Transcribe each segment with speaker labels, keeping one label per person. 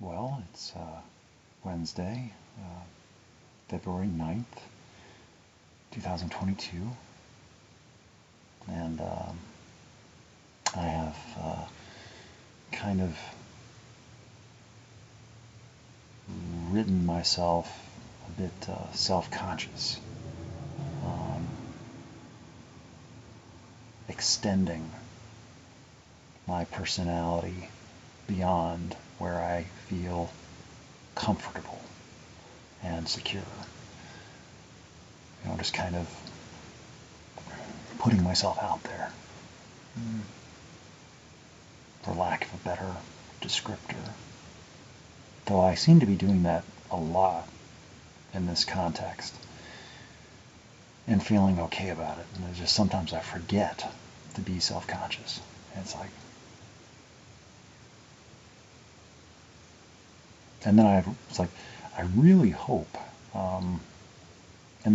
Speaker 1: well. It's Wednesday, February 9th, 2022, and I have kind of ridden myself a bit self-conscious, extending my personality beyond where I feel comfortable and secure. Just kind of putting myself out there, for lack of a better descriptor. Though I seem to be doing that a lot in this context and feeling okay about it. And it's just sometimes I forget to be self-conscious. And it's like, and then it's like, I really hope, and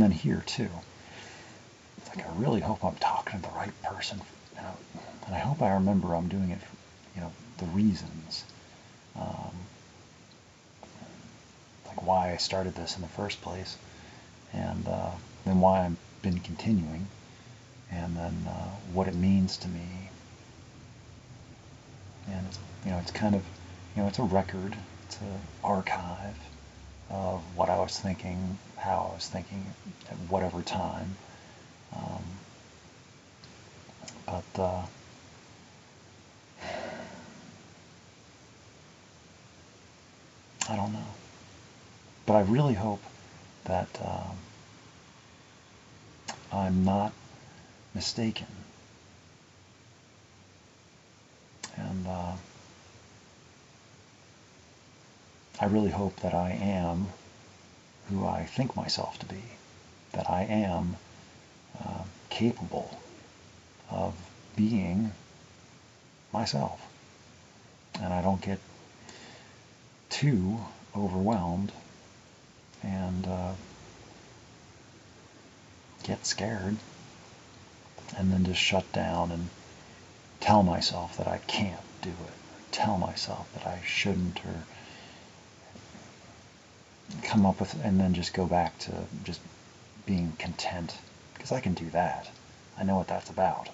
Speaker 1: then here too, it's like, I really hope I'm talking to the right person, and I hope I remember I'm doing it for, the reasons, like why I started this in the first place, and then why I've been continuing, and then what it means to me. And it's kind of, it's a record, it's an archive of what I was thinking, how I was thinking at whatever time. But I don't know. But I really hope that I'm not mistaken. And I really hope that I am who I think myself to be, that I am capable of being myself, and I don't get too overwhelmed and get scared and then just shut down and tell myself that I can't do it, or tell myself that I shouldn't, or come up with, and then just go back to just being content, because I can do that. I know what that's about.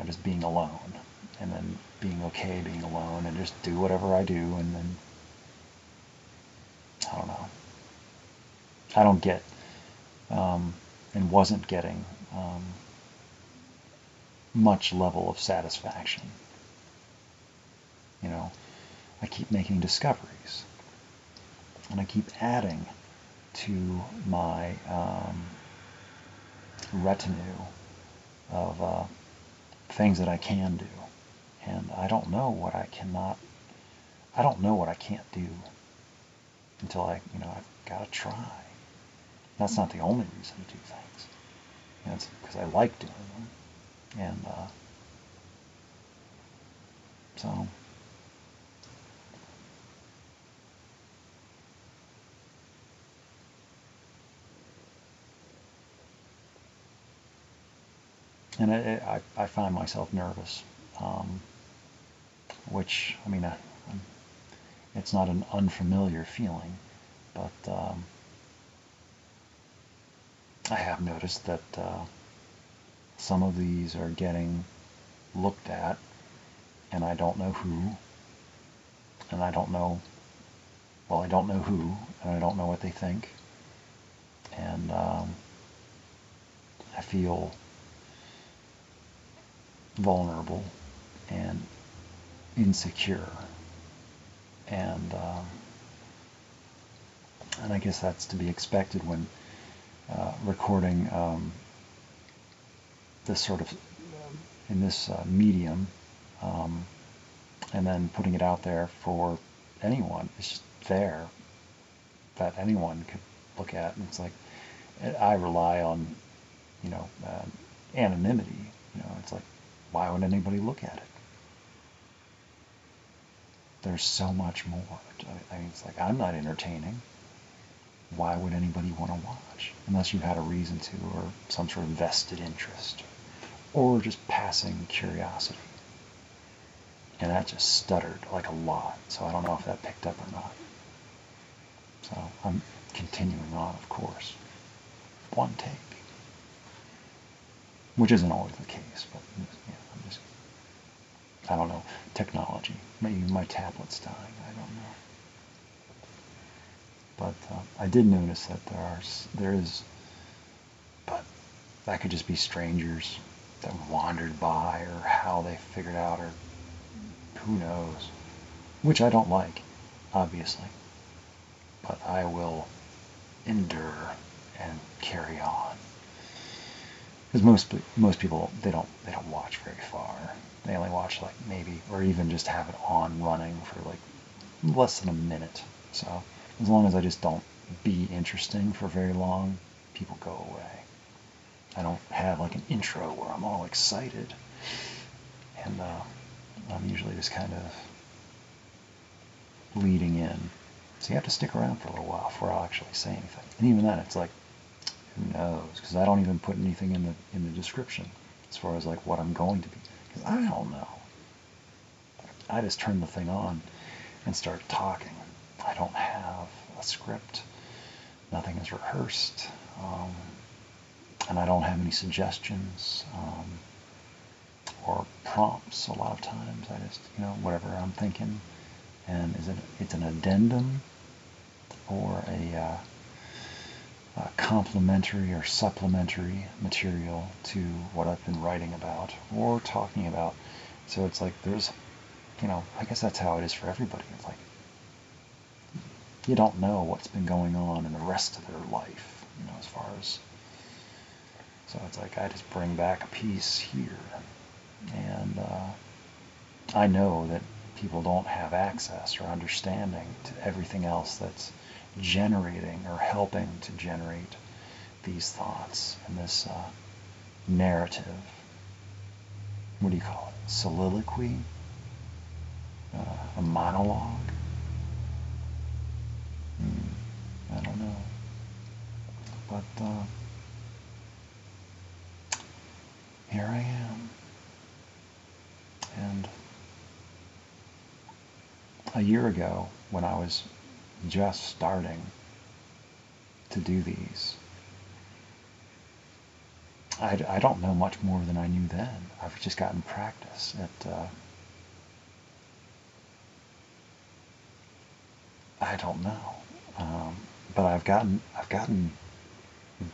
Speaker 1: Just being alone, and then being okay being alone, and just do whatever I do, and then I don't know. I don't get, and wasn't getting much level of satisfaction. I keep making discoveries, and I keep adding to my retinue of things that I can do, and I don't know what I can't do until I've got to try. That's not the only reason to do things. It's because I like doing them, and so. And I find myself nervous, which, it's not an unfamiliar feeling, but I have noticed that some of these are getting looked at, and I don't know who, and I don't know who, and I don't know what they think, and I feel vulnerable and insecure, and I guess that's to be expected when recording this sort of in this medium, and then putting it out there for anyone. It's just there that anyone could look at, and it's like, I rely on anonymity. It's like, why would anybody look at it? There's so much more. It's like, I'm not entertaining. Why would anybody want to watch? Unless you had a reason to, or some sort of vested interest, or just passing curiosity. and that just stuttered like a lot, so I don't know if that picked up or not. So I'm continuing on, of course. One take. Which isn't always the case, but yeah, I don't know. Technology. Maybe my tablet's dying, I don't know. But I did notice that there is, but that could just be strangers that wandered by, or how they figured out, or who knows. Which I don't like, obviously. But I will endure and carry on. Because most people, they don't watch very far. They only watch like maybe, or even just have it on running for like less than a minute. So as long as I just don't be interesting for very long, people go away. I don't have like an intro where I'm all excited, and I'm usually just kind of leading in. So you have to stick around for a little while before I'll actually say anything. And even then, it's like, who knows? Because I don't even put anything in the description as far as like what I'm going to be. Because I don't know. I just turn the thing on and start talking. I don't have a script. Nothing is rehearsed. And I don't have any suggestions or prompts a lot of times. I just, whatever I'm thinking. And it's an addendum or a complementary or supplementary material to what I've been writing about or talking about. So it's like there's, I guess that's how it is for everybody. It's like you don't know what's been going on in the rest of their life, as far as. So it's like I just bring back a piece here, and I know that people don't have access or understanding to everything else that's generating or helping to generate these thoughts and this narrative. What do you call it? Soliloquy? A monologue? I don't know. But here I am. And a year ago, when I was just starting to do these, I don't know much more than I knew then. I've just gotten practice at I don't know, but I've gotten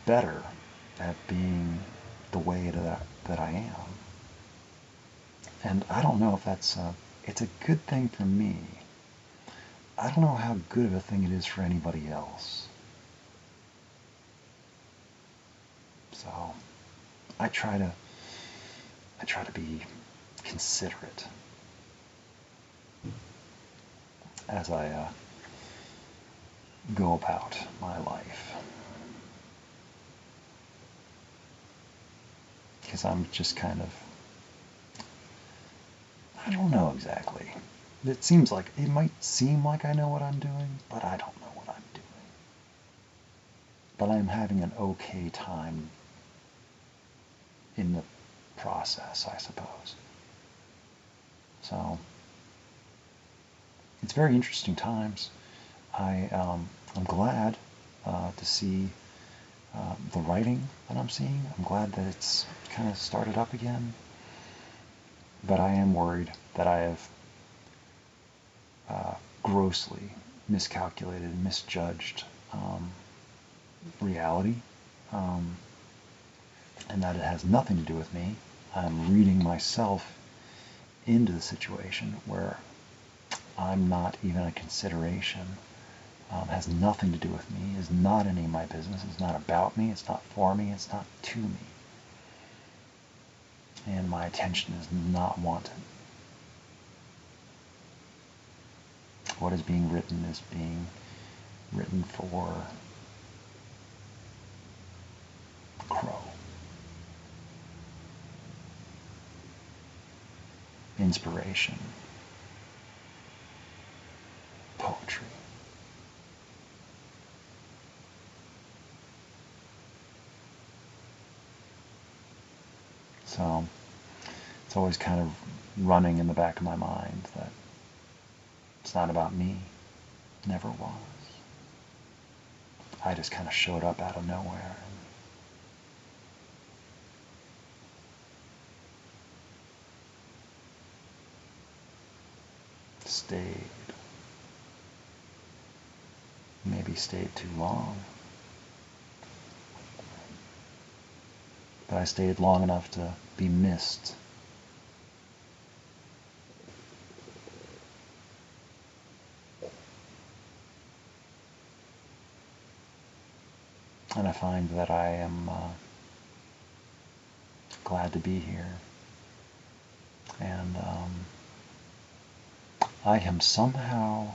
Speaker 1: better at being the way that I am, and I don't know if that's it's a good thing for me. I don't know how good of a thing it is for anybody else. So I try to be considerate as I go about my life, because I'm just kind of, I don't know exactly. It might seem like I know what I'm doing, but I don't know what I'm doing. But I'm having an okay time in the process, I suppose. So it's very interesting times. I'm glad to see the writing that I'm seeing. I'm glad that it's kind of started up again. But I am worried that I have grossly miscalculated, misjudged reality, and that it has nothing to do with me. I'm reading myself into the situation where I'm not even a consideration. Has nothing to do with me, is not any of my business, it's not about me, it's not for me, it's not to me. And my attention is not wanted. What is being written is being written for Crow. Inspiration. Poetry. So It's always kind of running in the back of my mind that it's not about me. Never was. I just kind of showed up out of nowhere. And stayed. Maybe stayed too long. But I stayed long enough to be missed. And I find that I am glad to be here. And I am somehow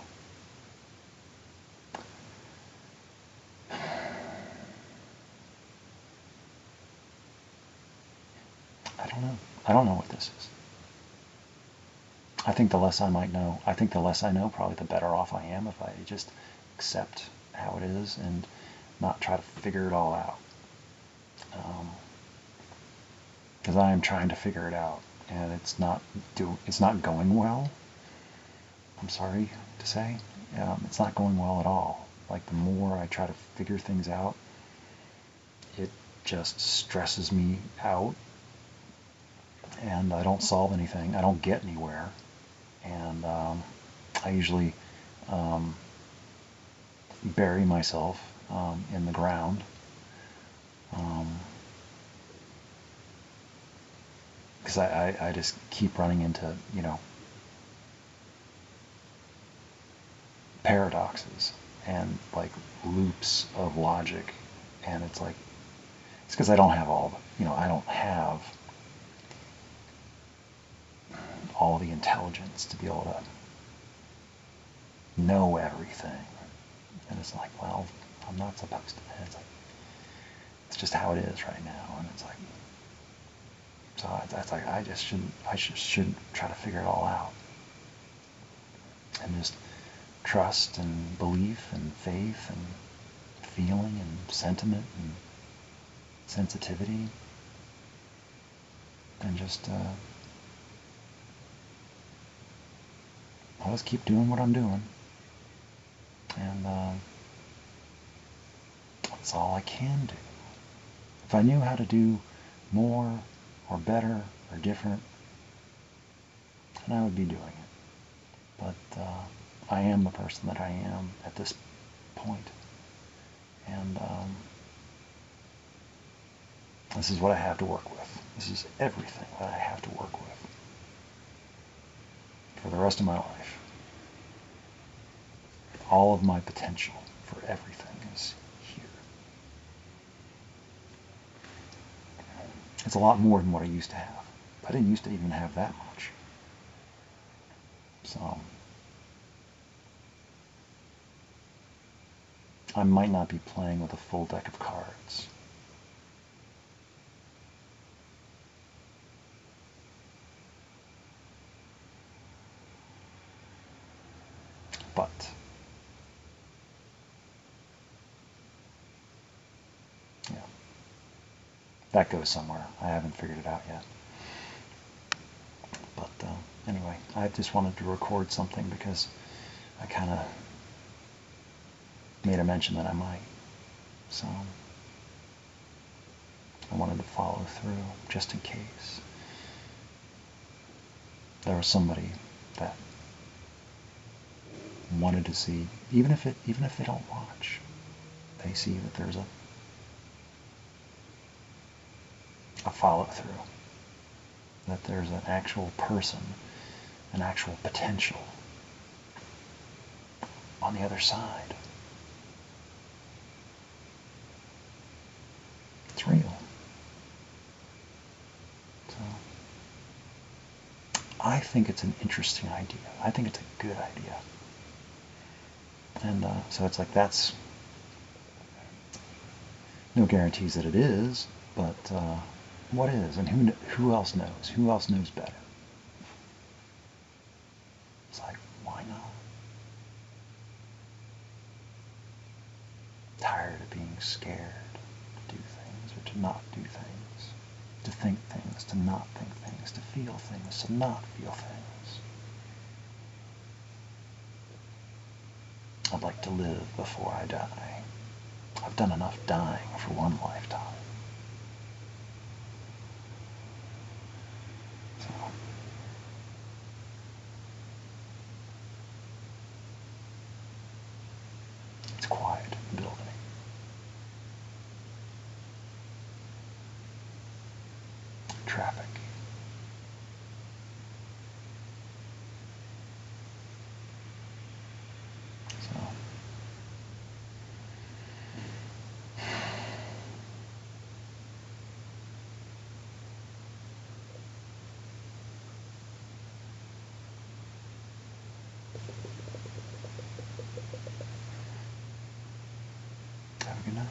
Speaker 1: I don't know what this is. I think the less I know, probably the better off I am if I just accept how it is and not try to figure it all out. Because I am trying to figure it out, and it's not going well. I'm sorry to say, it's not going well at all. Like, the more I try to figure things out, it just stresses me out, and I don't solve anything. I don't get anywhere, and I usually bury myself in the ground. Because I just keep running into, paradoxes and like loops of logic, and it's because I don't have I don't have all the intelligence to be able to know everything. And it's like, well, I'm not supposed to. It's just how it is right now, and it's like, so that's like, I just shouldn't try to figure it all out, and just trust and belief and faith and feeling and sentiment and sensitivity, and just I'll just keep doing what I'm doing, and that's all I can do. If I knew how to do more or better or different, then I would be doing it. But I am the person that I am at this point. And this is what I have to work with. This is everything that I have to work with for the rest of my life. All of my potential for everything is here. It's a lot more than what I used to have. I didn't used to even have that much. So I might not be playing with a full deck of cards. But yeah, that goes somewhere. I haven't figured it out yet. But anyway, I just wanted to record something because I kind of made a mention that I might. So I wanted to follow through just in case there was somebody that wanted to see, even if they don't watch, they see that there's a follow through, that there's an actual person, an actual potential on the other side. It's real. So I think it's an interesting idea. I think it's a good idea. And so it's like, that's no guarantees that it is, but what is, and who else knows? Who else knows better? It's like, why not? Tired of being scared to do things, or to not do things, to think things, to not think things. things, to feel things, to not feel things. I'd like to live before I die. I've done enough dying for one lifetime. So, it's quiet in the building. Traffic. So, have a good night.